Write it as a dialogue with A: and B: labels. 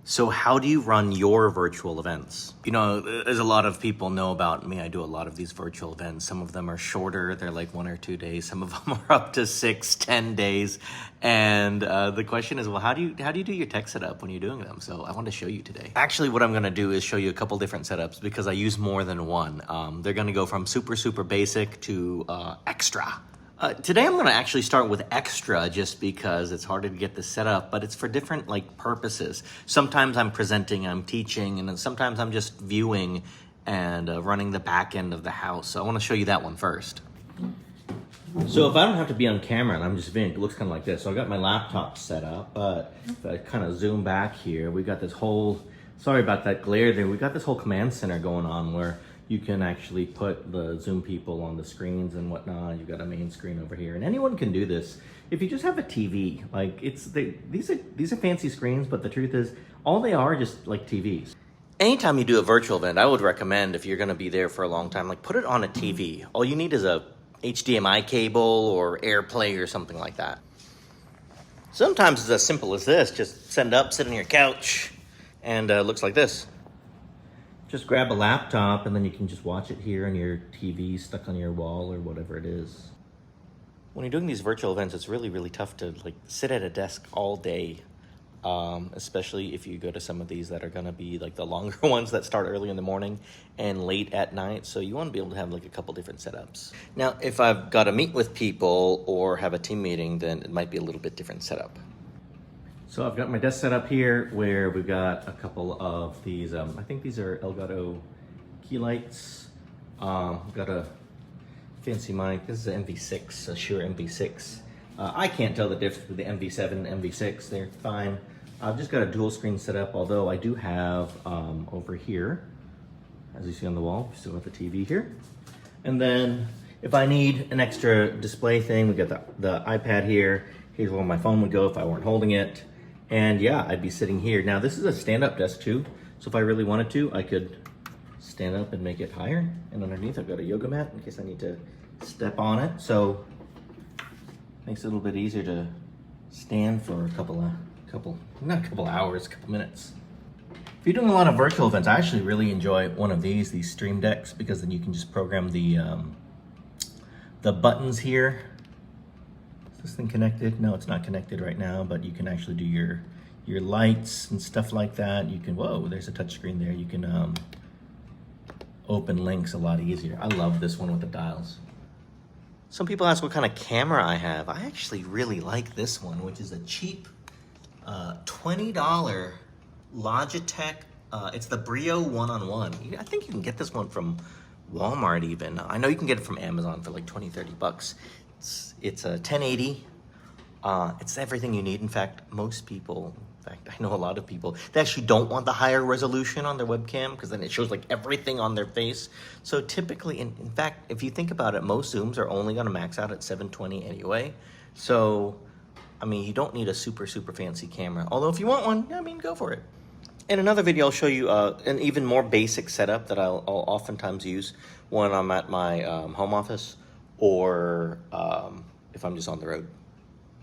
A: So how do you run your virtual events? You know, as a lot of people know about me, I do a lot of these virtual events. Some of them are shorter, they're like 1 or 2 days. Some of them are up to 6, 10 days. And the question is, well, how do you do your tech setup when you're doing them? So I want to show you today. Actually, what I'm gonna do is show you a couple different setups because I use more than one. They're gonna go from super, super basic to extra. Today I'm going to actually start with extra just because it's harder to get this set up, but it's for different purposes. Sometimes I'm presenting, I'm teaching, and then sometimes I'm just viewing and running the back end of the house. So I want to show you that one first. So if I don't have to be on camera and I'm just viewing, it looks kind of like this. So I got my laptop set up, but if I kind of zoom back here, we got this whole, sorry about that glare there, we got this whole command center going on where you can actually put the Zoom people on the screens and whatnot. You've got a main screen over here, and anyone can do this. If you just have a TV, these are fancy screens, but the truth is, all they are just like TVs. Anytime you do a virtual event, I would recommend if you're gonna be there for a long time, put it on a TV. All you need is a HDMI cable or AirPlay or something like that. Sometimes it's as simple as this. Just sit on your couch, and it looks like this. Just grab a laptop and then you can just watch it here on your TV stuck on your wall or whatever it is. When you're doing these virtual events, it's really, really tough to sit at a desk all day, especially if you go to some of these that are gonna be the longer ones that start early in the morning and late at night. So you wanna be able to have a couple different setups. Now, if I've got to meet with people or have a team meeting, then it might be a little bit different setup. So I've got my desk set up here where we've got a couple of these, I think these are Elgato key lights. I've got a fancy mic. This is an MV6, a Shure MV6. I can't tell the difference between the MV7 and MV6. They're fine. I've just got a dual screen set up, although I do have over here, as you see on the wall, we still got the TV here. And then if I need an extra display thing, we got the iPad here. Here's where my phone would go if I weren't holding it. And yeah, I'd be sitting here. Now this is a stand-up desk too, so if I really wanted to, I could stand up and make it higher. And underneath I've got a yoga mat in case I need to step on it. So makes it a little bit easier to stand for a couple hours, a couple minutes. If you're doing a lot of virtual events, I actually really enjoy one of these Stream Decks, because then you can just program the buttons here. This thing connected? No, it's not connected right now, but you can actually do your lights and stuff like that. You can, whoa, there's a touch screen there. You can open links a lot easier. I love this one with the dials. Some people ask what kind of camera I have. I actually really like this one, which is a cheap $20 Logitech. It's the Brio 1-on-1. I think you can get this one from Walmart even. I know you can get it from Amazon for like 20, 30 bucks. It's a 1080. It's everything you need. In fact, most people, I know a lot of people, they actually don't want the higher resolution on their webcam because then it shows everything on their face. So typically, in fact, if you think about it, most Zooms are only gonna max out at 720 anyway. So, I mean, you don't need a super, super fancy camera. Although if you want one, I mean, go for it. In another video, I'll show you an even more basic setup that I'll oftentimes use when I'm at my home office or if I'm just on the road.